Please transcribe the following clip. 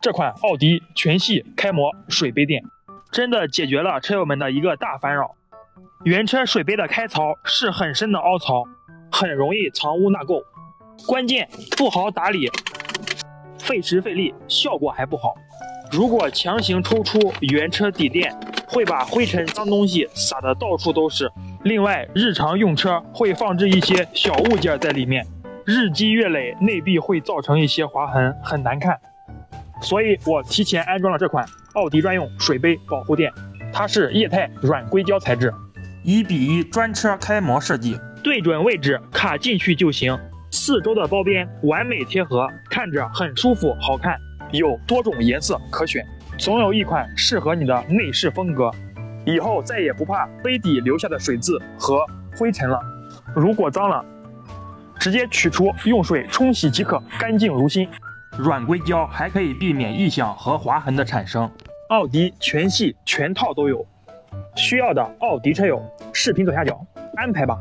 这款奥迪全系开模水杯垫，真的解决了车友们的一个大烦扰。原车水杯的开槽是很深的凹槽，很容易藏污纳垢，关键不好打理，费时费力，效果还不好。如果强行抽出原车底垫，会把灰尘脏东西撒得到处都是。另外，日常用车会放置一些小物件在里面，日积月累，内壁会造成一些划痕，很难看。所以我提前安装了这款奥迪专用水杯保护垫，它是液态软硅胶材质，1:1专车开模设计，对准位置卡进去就行。四周的包边完美贴合，看着很舒服好看，有多种颜色可选，总有一款适合你的内饰风格。以后再也不怕杯底留下的水渍和灰尘了。如果脏了，直接取出，用水冲洗即可，干净如新。软硅胶还可以避免异响和划痕的产生。奥迪全系全套都有，需要的奥迪车友视频左下角安排吧。